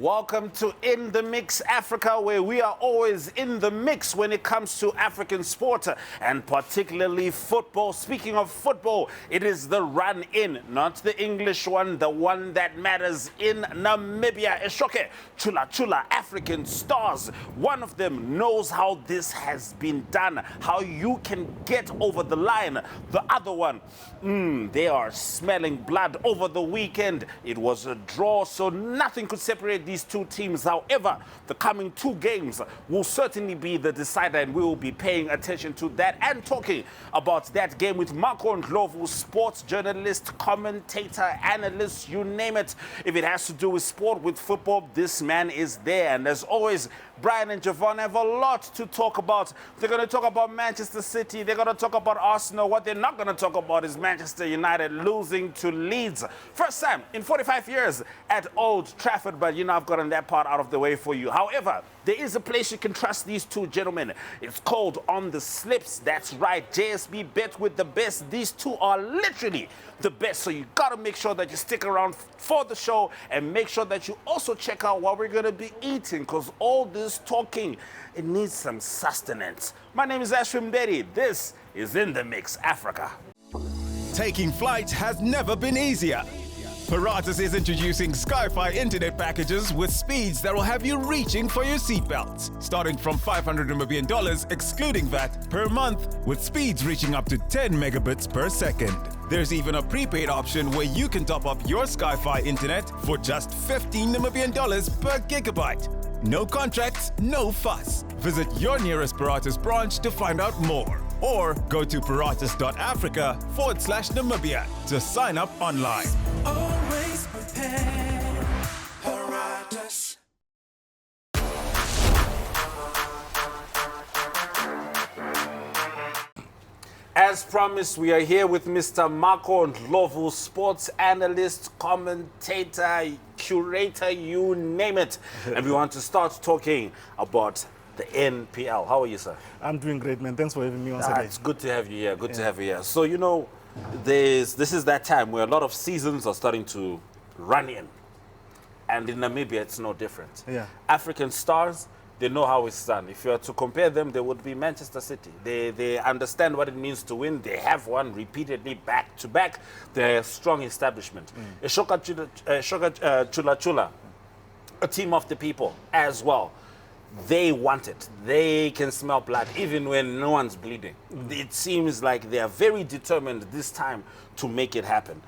Welcome to In the Mix Africa, where we are always in the mix when it comes to African sport, and particularly football. Speaking of football, it is the run-in, not the English one, the one that matters in Namibia. Eshoke, Chula, African stars. One of them knows how this has been done, how you can get over the line. The other one, they are smelling blood over the weekend. It was a draw, so nothing could separate these two teams. However, the coming two games will certainly be the decider, and we will be paying attention to that and talking about that game with Marco Ndlovu, sports journalist, commentator, analyst, you name it. If it has to do with sport, with football, this man is there. And as always, Brian and Jevon have a lot to talk about. They're going to talk about Manchester City. They're going to talk about Arsenal. What they're not going to talk about is Manchester United losing to Leeds. First time in 45 years at Old Trafford, but you know I've gotten that part out of the way for you. However, there is a place you can trust these two gentlemen. It's called On the Slips. That's right, JSB Bet with the best. These two are literally the best, so you got to make sure that you stick around for the show and make sure that you also check out what we're going to be eating, because all this talking, it needs some sustenance. My name is Ashwyn. This is In the Mix Africa. Taking flight has never been easier. Paratus is introducing Sky-Fi internet packages with speeds that will have you reaching for your seatbelts, starting from $500 Namibian excluding VAT per month, with speeds reaching up to 10 megabits per second. There's even a prepaid option where you can top up your Sky-Fi internet for just $15 Namibian per gigabyte. No contracts, no fuss. Visit your nearest Paratus branch to find out more, or go to paratus.africa/Namibia to sign up online. Always prepared, Paratus. As promised, we are here with Mr. Marco Ndlovu, sports analyst, commentator, curator, you name it. And we want to start talking about the NPL. How are you, sir? I'm doing great, man. Thanks for having me once again. It's good to have you here. Good to have you here. So, you know, this is that time where a lot of seasons are starting to run in. And in Namibia, it's no different. Yeah. African stars, they know how it's done. If you are to compare them, they would be Manchester City. They understand what it means to win. They have won repeatedly back to back. They're a strong establishment. Chula, a team of the people as well. They want it. They can smell blood even when no one's bleeding. It seems like they are very determined this time to make it happen.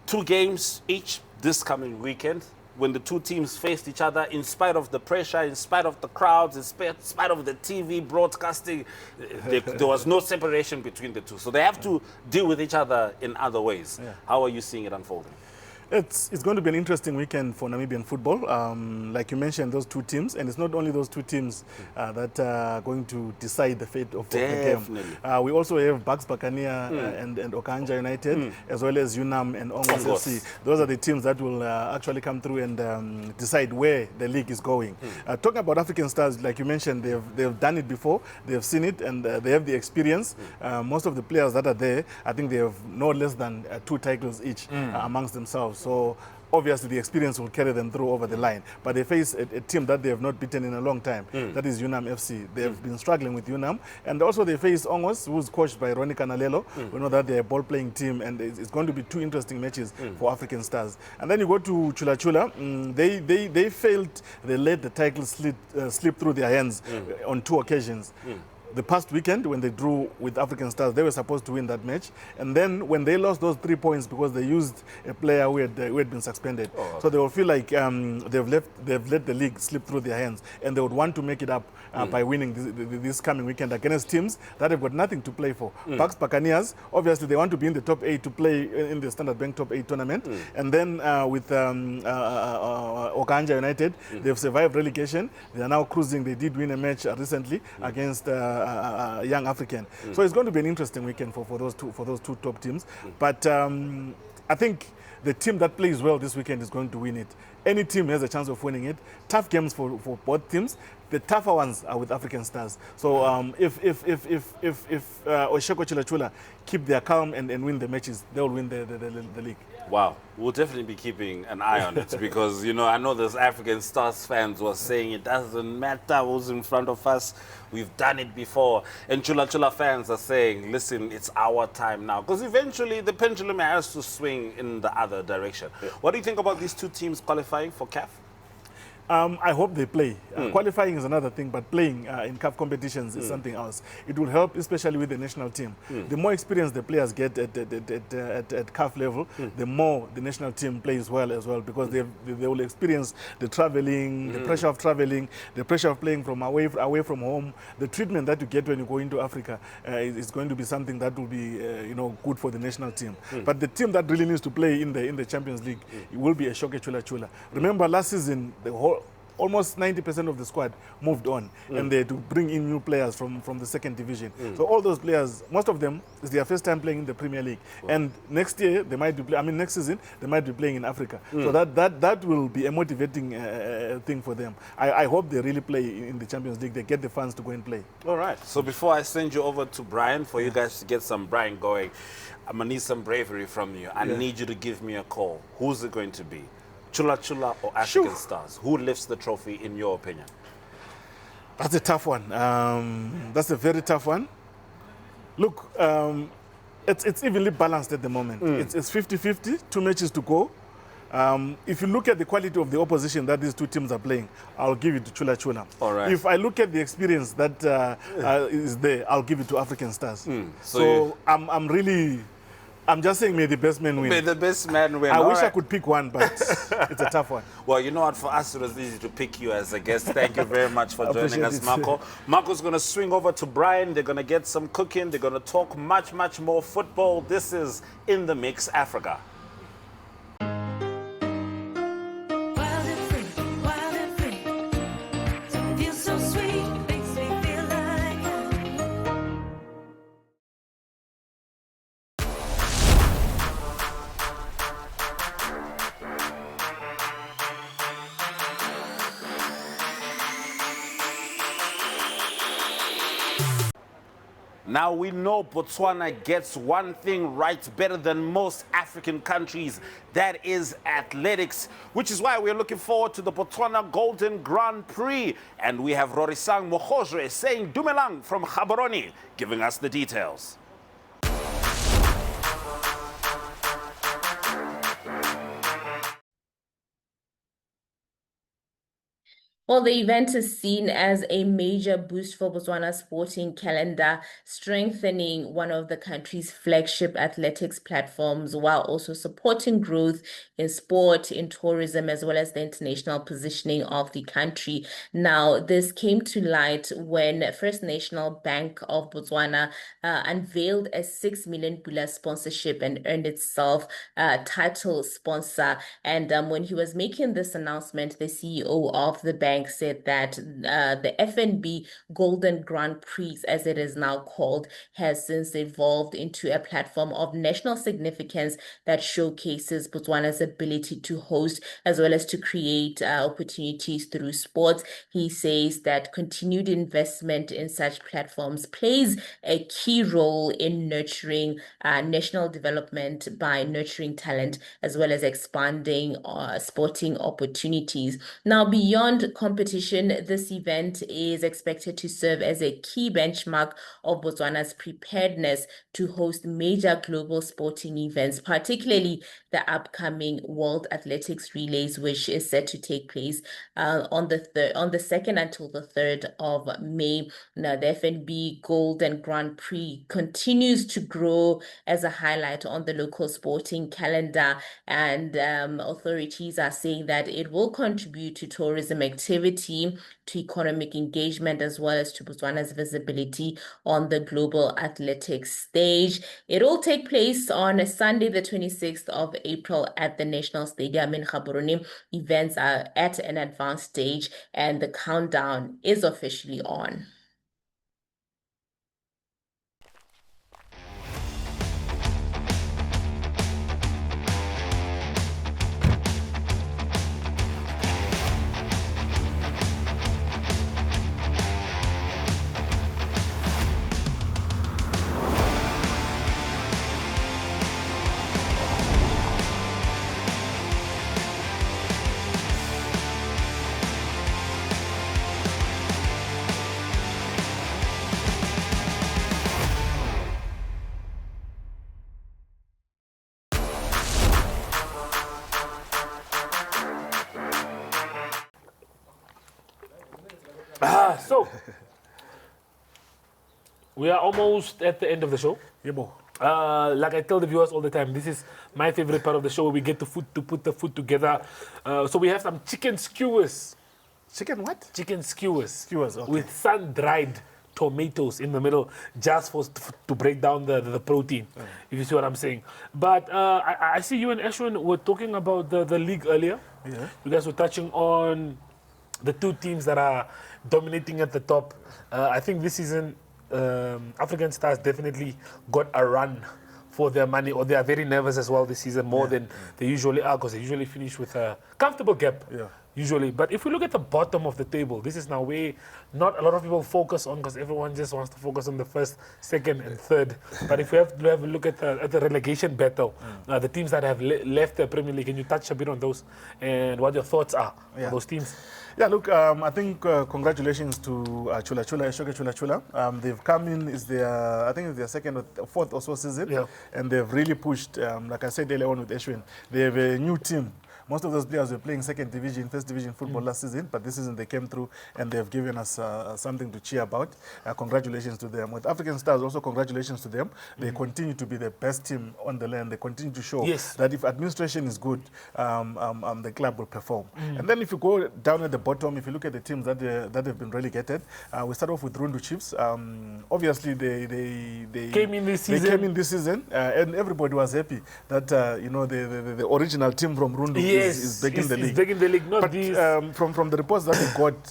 2 games each this coming weekend, when the two teams faced each other, in spite of the pressure, in spite of the crowds, in spite of the TV broadcasting, there was no separation between the two. So they have to deal with each other in other ways. Yeah. How are you seeing it unfolding? It's going to be an interesting weekend for Namibian football. Like you mentioned, those two teams, and it's not only those two teams that are going to decide the fate of the game. We also have Bucks Buccaneer and Okanja United, as well as UNAM and Ongos FC. Those are the teams that will actually come through and decide where the league is going. Talking about African stars, like you mentioned, they've done it before, they've seen it, and they have the experience. Most of the players that are there, I think they have no less than 2 titles each amongst themselves. So obviously the experience will carry them through over the line. But they face a team that they have not beaten in a long time. That is UNAM FC. They have been struggling with UNAM. And also they face Ongos, who's coached by Ronnie Canalelo. We know that they're a ball-playing team, and it's going to be 2 interesting matches for African stars. And then you go to Chula. They failed. They let the title slip through their hands on 2 occasions. The past weekend, when they drew with African stars, they were supposed to win that match. And then when they lost those 3 points because they used a player who had been suspended. So they will feel like they've let the league slip through their hands, and they would want to make it up by winning this coming weekend against teams that have got nothing to play for. Bucks Buccaneers, obviously they want to be in the top 8 to play in the Standard Bank Top 8 tournament. And then with Okanja United, they've survived relegation. They are now cruising. They did win a match recently against Young African. So it's going to be an interesting weekend for those two top teams. But I think the team that plays well this weekend is going to win it. Any team has a chance of winning it. Tough games for both teams. The tougher ones are with African stars. So if Oshoko Chula keep their calm and win the matches, they'll win the league. Wow, we'll definitely be keeping an eye on it because, you know, I know there's African Stars fans were saying it doesn't matter who's in front of us. We've done it before. And Chula fans are saying, listen, it's our time now. Because eventually the pendulum has to swing in the other direction. Yeah. What do you think about these two teams qualifying for CAF? I hope they play. Qualifying is another thing, but playing in CAF competitions is something else. It will help, especially with the national team. The more experience the players get at CAF level, the more the national team plays well as well, because they will experience the traveling, the pressure of traveling, the pressure of playing from away from home. The treatment that you get when you go into Africa is going to be something that will be good for the national team. But the team that really needs to play in the Champions League, it will be a Shoke Chula. Remember last season, almost 90% of the squad moved on, and they had to bring in new players from the second division. So all those players, most of them, is their first time playing in the Premier League. And next year they might be next season they might be playing in Africa. So that will be a motivating thing for them. I hope they really play in the Champions League. They get the fans to go and play. All right. So before I send you over to Brian for you guys to get some Brian going, I'm gonna need some bravery from you. I need you to give me a call. Who's it going to be? Chula or African Stars? Who lifts the trophy in your opinion? That's a tough one. That's a very tough one. Look, it's evenly balanced at the moment. It's 50-50, 2 matches to go. If you look at the quality of the opposition that these two teams are playing, I'll give it to Chula. All right. If I look at the experience that is there, I'll give it to African Stars. So I'm just saying, may the best man win. May the best man win. I wish I could pick one, but it's a tough one. Well, you know what? For us, it was easy to pick you as a guest. Thank you very much for joining us, Marco. Marco's going to swing over to Brian. They're going to get some cooking. They're going to talk much more football. This is In the Mix Africa. Now we know Botswana gets one thing right better than most African countries. That is athletics, which is why we're looking forward to the Botswana Golden Grand Prix. And we have Rorisang Mogojwe saying Dumelang from Gaborone, giving us the details. Well, the event is seen as a major boost for Botswana's sporting calendar, strengthening one of the country's flagship athletics platforms while also supporting growth in sport, in tourism, as well as the international positioning of the country. Now, this came to light when First National Bank of Botswana unveiled a 6 million pula sponsorship and earned itself title sponsor. And when he was making this announcement, the CEO of the bank said that the FNB Golden Grand Prix, as it is now called, has since evolved into a platform of national significance that showcases Botswana's ability to host as well as to create opportunities through sports. He says that continued investment in such platforms plays a key role in nurturing national development by nurturing talent as well as expanding sporting opportunities. Now, beyond competition, this event is expected to serve as a key benchmark of Botswana's preparedness to host major global sporting events, particularly the upcoming World Athletics Relays, which is set to take place on the 2nd until the 3rd of May. Now, the FNB Golden Grand Prix continues to grow as a highlight on the local sporting calendar, and authorities are saying that it will contribute to tourism activity, to economic engagement, as well as to Botswana's visibility on the global athletics stage. It will take place on Sunday, the 26th of April at the National Stadium in Gaborone. Events are at an advanced stage and the countdown is officially on. So, we are almost at the end of the show. Yeah, bo. Like I tell the viewers all the time, this is my favorite part of the show where we get to put the food together. So we have some chicken skewers. Chicken what? Chicken skewers. Skewers, okay. With sun-dried tomatoes in the middle, just to break down the protein, if you see what I'm saying. But I see you and Ashwyn were talking about the league earlier. Yeah. You guys were touching on the two teams that are dominating at the top. I think this season, African Stars definitely got a run for their money, or they are very nervous as well this season, more than they usually are, because they usually finish with a comfortable gap. Yeah. Usually. But if we look at the bottom of the table, this is now where not a lot of people focus on, because everyone just wants to focus on the first, second, and third. But if we have to have a look at the relegation battle, the teams that have left the Premier League, can you touch a bit on those and what your thoughts are on those teams? Yeah, look, I think congratulations to Chula. They've come in, I think it's their second or fourth or so season, and they've really pushed, like I said earlier on with Ashwyn, they have a new team. Most of those players were playing second division, first division football last season, but this season they came through and they've given us something to cheer about. Congratulations to them. With African Stars, also congratulations to them. They continue to be the best team on the land. They continue to show that if administration is good, the club will perform. And then if you go down at the bottom, if you look at the teams that have been relegated, we start off with Rundu Chiefs. Obviously, they came in this season, and everybody was happy that the original team from Rundu is back in the league. It's back in the league, not but these. From the reports that we got,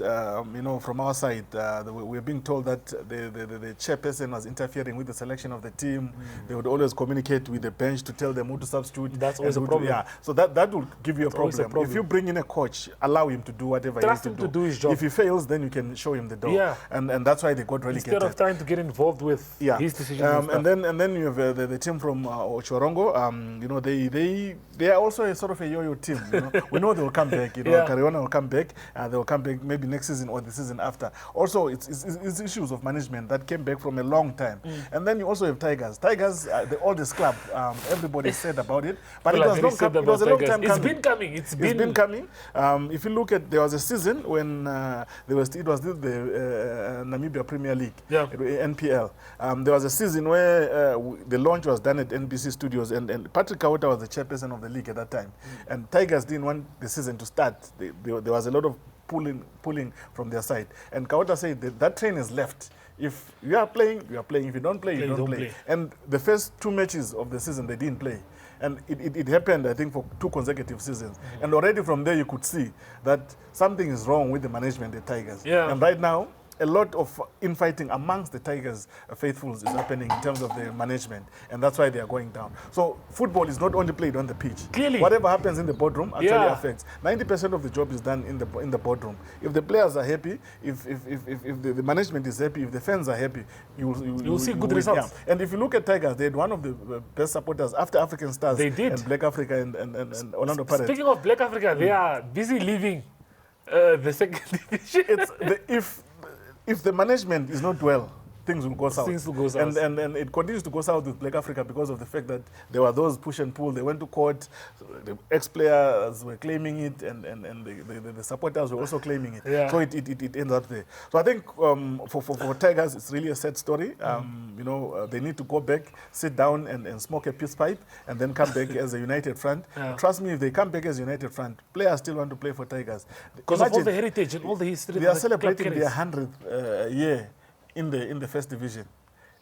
from our side, we're being told that the chairperson was interfering with the selection of the team. They would always communicate with the bench to tell them who to substitute. That's always a problem. So that will give you a problem. If you bring in a coach, allow him to do whatever Trust he has him to do his job. If he fails, then you can show him the door. Yeah. And that's why they got relegated. Instead of trying to get involved with his decision. And then you have the team from Chorongo. They are also a sort of a yo-yo team. We know they will come back. Cariona will come back. They will come back maybe next season or the season after. Also, it's issues of management that came back from a long time. And then you also have Tigers. Tigers, the oldest club. Everybody said about it, but it was a long time coming. It's been coming. If you look at, there was a season when it was the Namibia Premier League, NPL. There was a season where the launch was done at NBC Studios, and Patrick Kawota was the chairperson of the league at that time. And Tigers didn't want the season to start. There was a lot of pulling from their side. And Kawota said that train is left. If you are playing, you are playing. If you don't play, you don't play. And the first 2 matches of the season, they didn't play. And it happened, I think, for 2 consecutive seasons. And already from there, you could see that something is wrong with the management of the Tigers. And right now, a lot of infighting amongst the Tigers faithfuls is happening in terms of the management, and that's why they are going down. So football is not only played on the pitch. Clearly, whatever happens in the boardroom actually affects. 90% of the job is done in the boardroom. If the players are happy, if the management is happy, if the fans are happy, you'll see good results. And if you look at Tigers, they had one of the best supporters after African Stars. They did. And Black Africa and Orlando Pirates. Speaking of Black Africa, they are busy leaving the second division. If the management is not well, things will go south. Things will go south. And it continues to go south with Black Africa because of the fact that there were those push and pull. They went to court. The ex-players were claiming it, and the supporters were also claiming it. So it ends up there. So I think for Tigers, it's really a sad story. They need to go back, sit down and smoke a peace pipe, and then come back as a united front. Trust me, if they come back as a united front, players still want to play for Tigers. Because of all the heritage and all the history. They are celebrating their 100th year in the first division.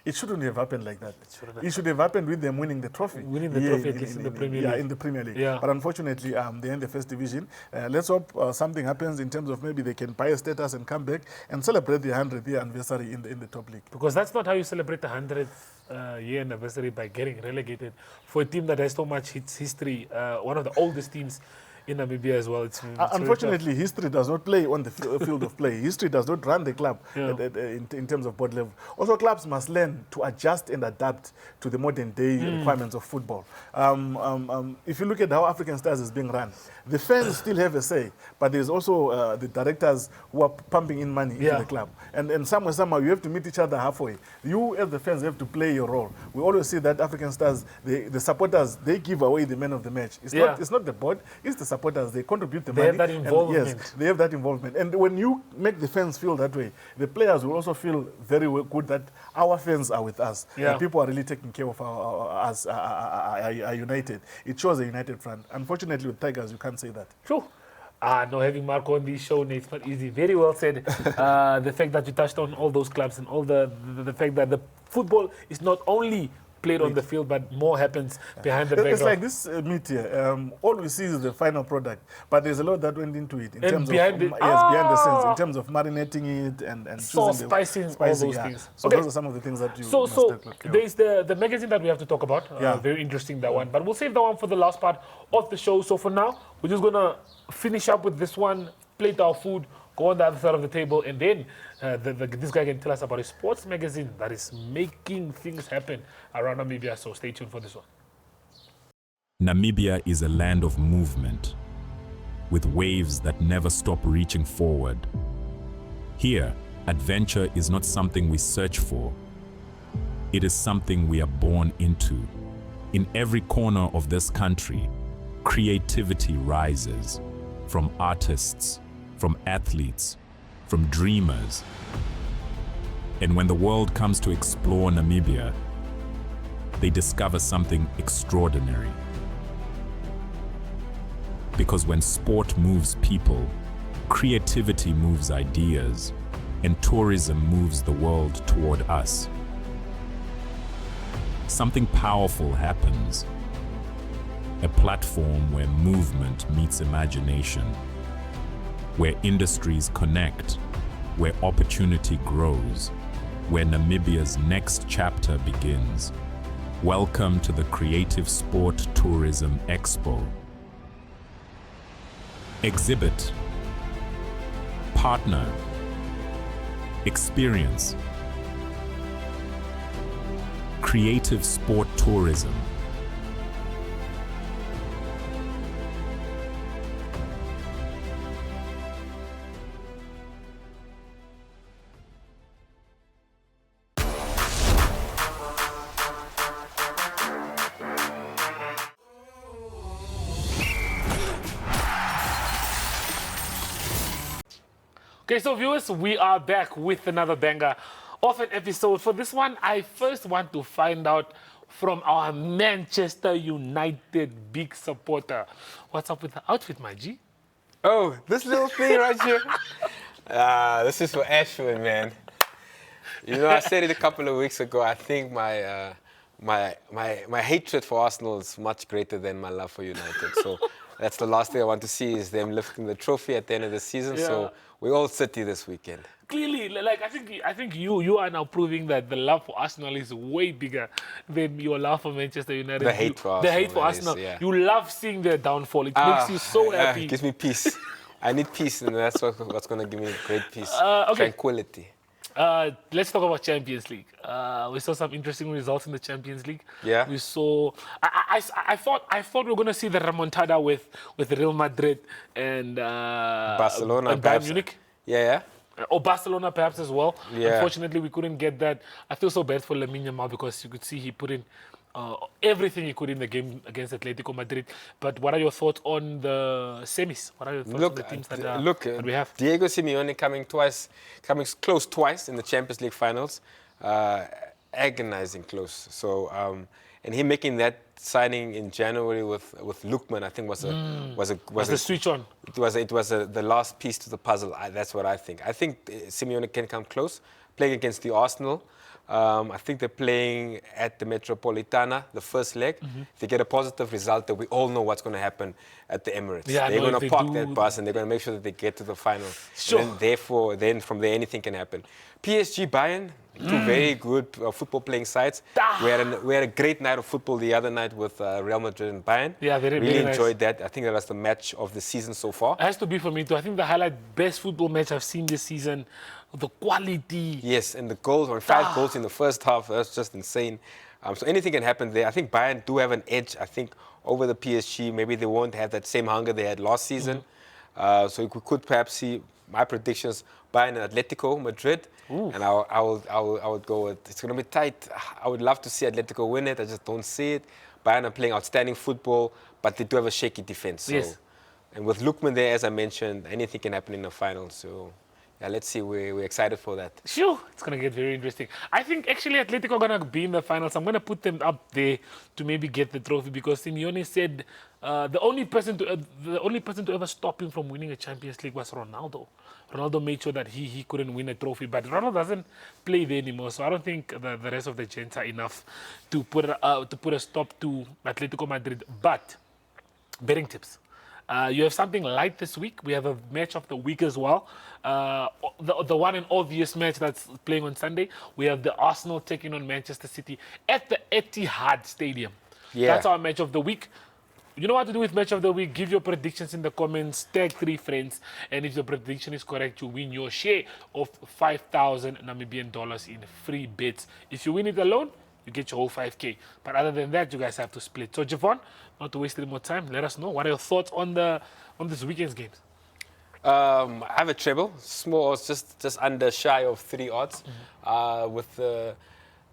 It shouldn't have happened like that. It should have happened with them winning the trophy. Winning the trophy, at least in the Premier League. Yeah, in the Premier League. But unfortunately, they're in the first division. Let's hope something happens in terms of maybe they can buy a status and come back and celebrate the 100th year anniversary in the top league. Because that's not how you celebrate the 100th year anniversary, by getting relegated. For a team that has so much history, one of the oldest teams in Namibia as well. It's unfortunately, history does not play on the field of play. History does not run the club in terms of board level. Also, clubs must learn to adjust and adapt to the modern day requirements of football. If you look at how African Stars is being run, the fans still have a say, but there's also the directors who are pumping in money into the club. And somehow you have to meet each other halfway. You as the fans have to play your role. We always see that African Stars, the supporters, they give away the man of the match. It's not the board, it's the supporters. supporters, they contribute the They money. have that involvement. Yes, they have that involvement. And when you make the fans feel that way, the players will also feel very good that our fans are with us. Yeah. That people are really taking care of us, are united. It shows a united front. Unfortunately, with Tigers, you can't say that. True. No, having Marco on the show, it's not easy. Very well said. The fact that you touched on all those clubs and all the fact that the football is not only played on the field, but more happens behind the background. It's like this meet here. All we see is the final product, but there's a lot that went into it in And terms behind of it- behind the scenes, in terms of marinating it and Sauce, choosing spicing, all those things. So Okay. those are some of the things that you So must take care of. there's the magazine that we have to talk about. Yeah. Very interesting, that one. But we'll save that one for the last part of the show. So for now, we're just going to finish up with this one, plate our food, go on the other side of the table, and then this guy can tell us about a sports magazine that is making things happen around Namibia. So stay tuned for this one. Namibia is a land of movement, with waves that never stop reaching forward. Here, adventure is not something we search for. It is something we are born into. In every corner of this country, creativity rises, from artists, from athletes, from dreamers. And when the world comes to explore Namibia, they discover something extraordinary. Because when sport moves people, creativity moves ideas, and tourism moves the world toward us. Something powerful happens. A platform where movement meets imagination, where industries connect, where opportunity grows, where Namibia's next chapter begins. Welcome to the Creative Sport Tourism Expo. Exhibit, partner, experience. Creative Sport Tourism. Okay, so viewers, we are back with another banger of an episode. For this one, I first want to find out from our Manchester United big supporter. What's up with the outfit, my G? Oh, this little thing right here. This is for Ashwyn, man. You know, I said it a couple of weeks ago. I think my hatred for Arsenal is much greater than my love for United. So that's the last thing I want to see is them lifting the trophy at the end of the season. Yeah. So we're all City this weekend. Clearly, like I think you are now proving that the love for Arsenal is way bigger than your love for Manchester United. The hate for The Arsenal, hate for that Arsenal. is, yeah. You love seeing their downfall. It makes you so happy. It gives me peace. I need peace, and that's what's going to give me great peace. Okay. Tranquility. Let's talk about Champions League. We saw some interesting results in the Champions League. Yeah. We saw. I thought we were going to see the remontada with Real Madrid and Barcelona, and Bayern perhaps. Munich. Yeah. Or Barcelona perhaps as well. Yeah. Unfortunately, we couldn't get that. I feel so bad for Lamine Yamal because you could see he put in everything he could in the game against Atletico Madrid. But what are your thoughts on the semis? What are your thoughts on the teams that we have? Diego Simeone coming close twice in the Champions League finals, agonizing close. So, and him making that signing in January with Lookman, I think was the switch on. It was the last piece to the puzzle. That's what I think. I think Simeone can come close, playing against the Arsenal. I think they're playing at the Metropolitana, the first leg. If they get a positive result, then we all know what's going to happen at the Emirates. Yeah, they're going to park that do. bus and they're going to make sure that they get to the final. Sure. And then from there, anything can happen. PSG, Bayern, two very good football playing sides. We had a great night of football the other night with Real Madrid and Bayern. Yeah, really very nice. enjoyed that. I think that was the match of the season so far. It has to be for me too. I think the best football match I've seen this season. The quality. Yes, and the goals, 5 goals in the first half, that's just insane. So anything can happen there. I think Bayern do have an edge, I think, over the PSG. Maybe they won't have that same hunger they had last season. So we could perhaps see my predictions, Bayern and Atletico Madrid. And I would go with, it's going to be tight. I would love to see Atletico win it. I just don't see it. Bayern are playing outstanding football, but they do have a shaky defense. So Yes. And with Lukman there, as I mentioned, anything can happen in the final. So, yeah, let's see. We're excited for that. Sure, it's going to get very interesting. I think actually Atletico are going to be in the finals. I'm going to put them up there to maybe get the trophy because Simeone said the only person to ever stop him from winning a Champions League was Ronaldo. Ronaldo made sure that he couldn't win a trophy, but Ronaldo doesn't play there anymore. So I don't think the rest of the gents are enough to put a stop to Atletico Madrid. But betting tips. You have something light this week. We have a match of the week as well. The one and obvious match that's playing on Sunday. We have the Arsenal taking on Manchester City at the Etihad Stadium. Yeah. That's our match of the week. You know what to do with match of the week? Give your predictions in the comments, tag 3 friends, and if the prediction is correct, you win your share of 5,000 Namibian dollars in free bets. If you win it alone, you get your whole 5K. But other than that, you guys have to split. So, Jevon, not to waste any more time, let us know. What are your thoughts on this weekend's games? I have a treble, small, just under shy of 3 odds, with the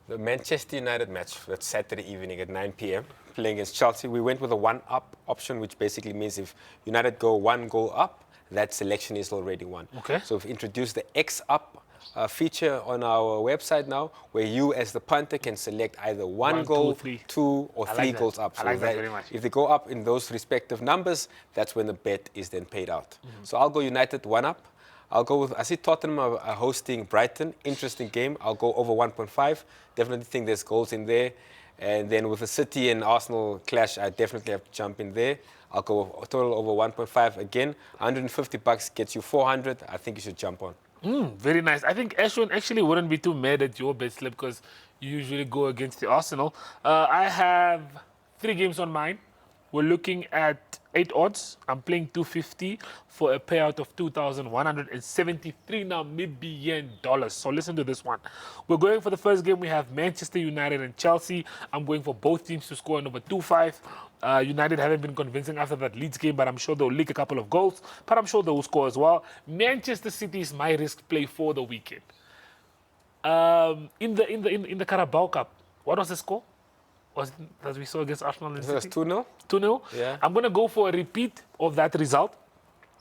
Manchester United match. That's Saturday evening at 9 p.m. playing against Chelsea. We went with a 1-up option, which basically means if United go 1 goal up, that selection is already won. Okay. So we've introduced the X-up feature on our website now, where you as the punter can select either 1 goal, 2, 2 or 3 goals up. I like that very much. If they go up in those respective numbers, that's when the bet is then paid out. So I'll go United 1-up. I'll go with, I see Tottenham are hosting Brighton. Interesting game. I'll go over 1.5. Definitely think there's goals in there. And then with the City and Arsenal clash, I definitely have to jump in there. I'll go a total over 1.5 again. $150 gets you 400. I think you should jump on. Very nice. I think Ashwyn actually wouldn't be too mad at your bet slip because you usually go against the Arsenal. I have 3 games on mine. We're looking at 8 odds. I'm playing 250 for a payout of 2,173 Namibian dollars. So listen to this one. We're going for the first game. We have Manchester United and Chelsea. I'm going for both teams to score over 2.5. United haven't been convincing after that Leeds game, but I'm sure they'll leak a couple of goals. But I'm sure they will score as well. Manchester City is my risk play for the weekend. In the Carabao Cup, what was the score? Was that we saw against Arsenal and City? It was 2-0? 2-0? Yeah. I'm going to go for a repeat of that result.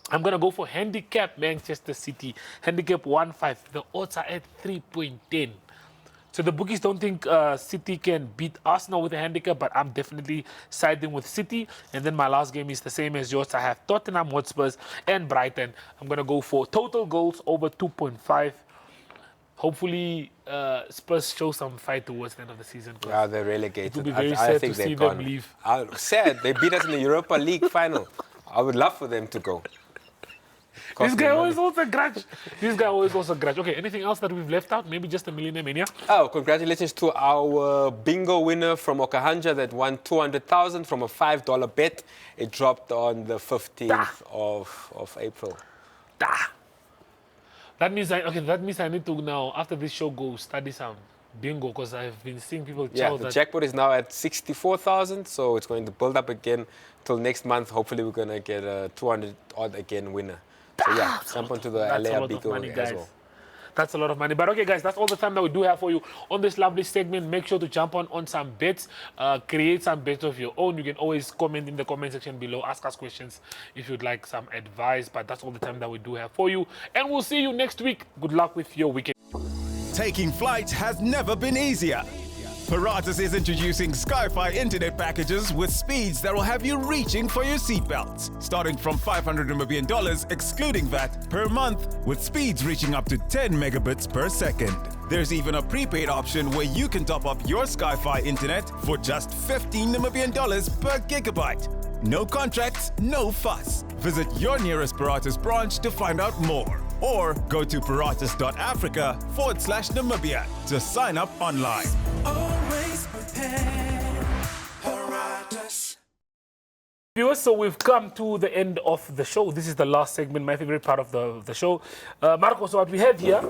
I'm going to go for handicap Manchester City. Handicap 1.5. The odds are at 3.10. So the bookies don't think City can beat Arsenal with a handicap, but I'm definitely siding with City. And then my last game is the same as yours. I have Tottenham Hotspurs and Brighton. I'm going to go for total goals over 2.5. Hopefully, Spurs show some fight towards the end of the season. Yeah, they're relegated. It would be very sad to see them leave. Sad. They beat us in the Europa League final. I would love for them to go. This guy always holds a grudge. Okay, anything else that we've left out? Maybe just a Millionaire Mania? Oh, congratulations to our bingo winner from Okahanja that won 200,000 from a $5 bet. It dropped on the 15th of April. That means I need to now, after this show, go study some bingo because I've been seeing people Yeah, the jackpot is now at 64,000, so it's going to build up again till next month. Hopefully, we're going to get a 200 odd again winner. So yeah, jump onto the LA bingo as well. That's a lot of money. But okay, guys, that's all the time that we do have for you on this lovely segment. Make sure to jump on some bets. Create some bets of your own. You can always comment in the comment section below. Ask us questions if you'd like some advice. But that's all the time that we do have for you. And we'll see you next week. Good luck with your weekend. Taking flight has never been easier. Paratus is introducing Sky-Fi internet packages with speeds that will have you reaching for your seatbelts. Starting from $500 Namibian dollars, excluding VAT, per month, with speeds reaching up to 10 megabits per second. There's even a prepaid option where you can top up your Sky-Fi internet for just 15 Namibian dollars per gigabyte. No contracts, no fuss. Visit your nearest Paratus branch to find out more. Or go to paratus.africa/Namibia to sign up online. Always prepared. Paratus. Viewers, so we've come to the end of the show. This is the last segment, my favorite part of the show. Marco, so what we have here,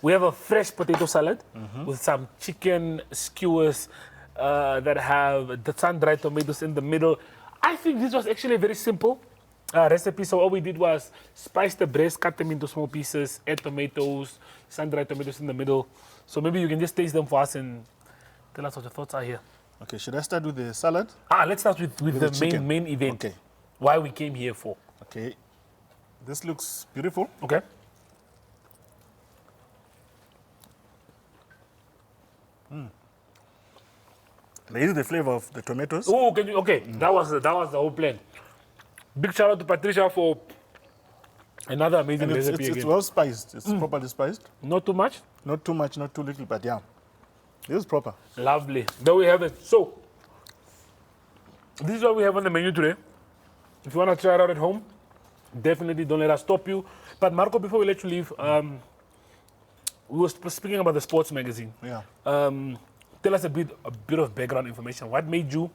we have a fresh potato salad with some chicken skewers that have the sun-dried tomatoes in the middle. I think this was actually a very simple recipe. So all we did was spice the braais, cut them into small pieces, add tomatoes, sun-dried tomatoes in the middle. So maybe you can just taste them for us and tell us what your thoughts are here. Okay, should I start with the salad? Let's start with the main event. Okay. why we came here for. Okay. This looks beautiful. Okay. There is the flavor of the tomatoes. Oh, can you? Okay, that was the whole plan. Big shout out to Patricia for another amazing And recipe it's again. well spiced. It's properly spiced. Not too much. Not too much, not too little, but yeah. This is proper. Lovely. There we have it. So, this is what we have on the menu today. If you want to try it out at home, definitely don't let us stop you. But Marco, before we let you leave, we were speaking about the sports magazine. Yeah. Tell us a bit of background information. What made you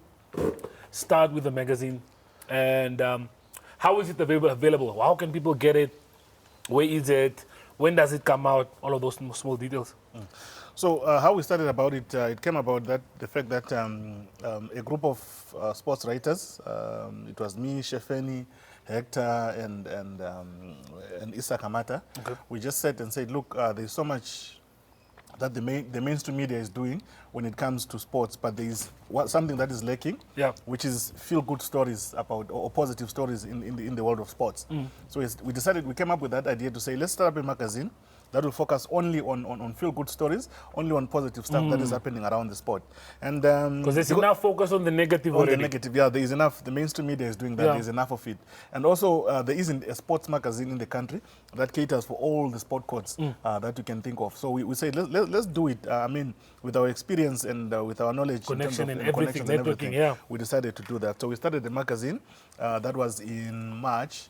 start with the magazine, and how is it available? How can people get it? Where is it? When does it come out? All of those small details. So how we started about it, it came about that the fact that a group of sports writers, it was me, Shefeni, Hector, and Issa Kamata. Okay. We just sat and said, look, there's so much that the mainstream media is doing when it comes to sports, but there is something that is lacking, Yeah. which is feel-good stories about, or positive stories in the world of sports. So we came up with that idea to say, let's start up a magazine that will focus only on feel-good stories, only on positive stuff that is happening around the sport. And Because there's enough focus on the negative on already. the negative, yeah, there is enough. The mainstream media is doing that. Yeah. There's enough of it. And also, there isn't a sports magazine in the country that caters for all the sport codes that you can think of. So we say, let's do it. I mean, with our experience and with our knowledge, Connection in terms and of everything, connections and networking, everything, yeah. we decided to do that. So we started the magazine. That was in March.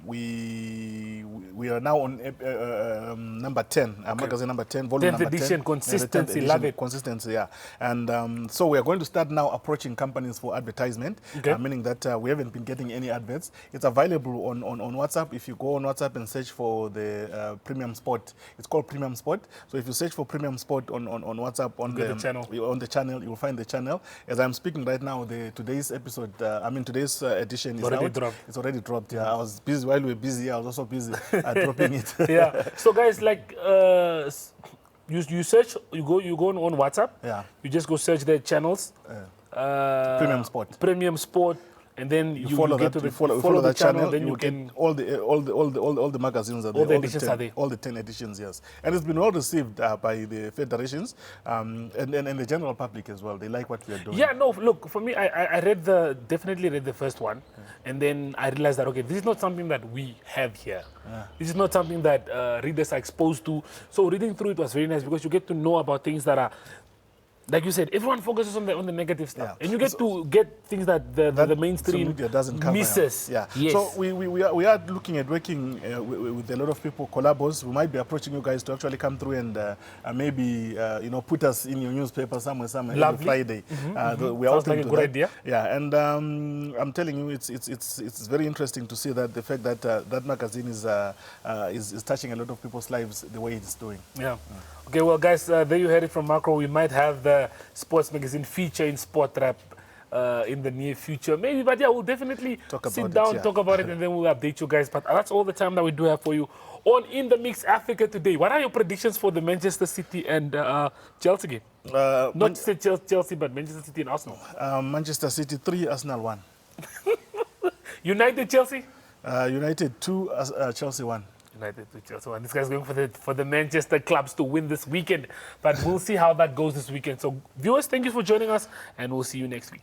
We are now on number 10, magazine number 10, volume 10th number edition, 10. Yeah, the 10th consistency, edition, love it. Consistency, yeah. And so we are going to start now approaching companies for advertisement, Okay. meaning that we haven't been getting any adverts. It's available on WhatsApp. If you go on WhatsApp and search for the Premium Sport, it's called Premium Sport. So if you search for Premium Sport on WhatsApp, on Get the channel. on the channel, you will find the channel. As I'm speaking right now, today's episode, today's edition is Already out. dropped. It's already dropped, yeah. I was busy, while we were busy, I was also busy dropping it. Yeah. So guys, like you search, you go on WhatsApp. Yeah. You just go search their channels. Premium Sport. Premium Sport, and then you follow get that, to the you follow the that channel, then you you will get can. all the magazines are there. All the editions 10, are there. All the 10 editions, yes. And it's been well received by the federations and the general public as well. They like what we are doing. Yeah, no, look, for me, I definitely read the first one, and then I realized that, okay, this is not something that we have here. This is not something that readers are exposed to. So reading through it was very nice because you get to know about things that are, like you said, everyone focuses on the negative stuff, Yeah. and you get to get things that the mainstream media doesn't cover. misses. Yeah. Yes. So we are looking at working with a lot of people, collabos. We might be approaching you guys to actually come through and maybe put us in your newspaper somewhere every Lovely. Friday. We are Sounds open like a to good that. idea. Yeah, and I'm telling you, it's very interesting to see that the fact that that magazine is touching a lot of people's lives the way it's doing. Yeah. Okay, well, guys, there you heard it from Marco. We might have the sports magazine feature in Sport Rap in the near future, maybe. But yeah, we'll definitely Talk about sit it, down, yeah. talk about it, and then we'll update you guys. But that's all the time that we do have for you on In the Mix Africa today. What are your predictions for the Manchester City and Chelsea game? Not say Chelsea, but Manchester City and Arsenal. Manchester City 3, Arsenal 1. United, Chelsea? United 2, Chelsea 1. United to Chelsea. And this guy's going for the Manchester clubs to win this weekend. But we'll see how that goes this weekend. So viewers, thank you for joining us, and we'll see you next week.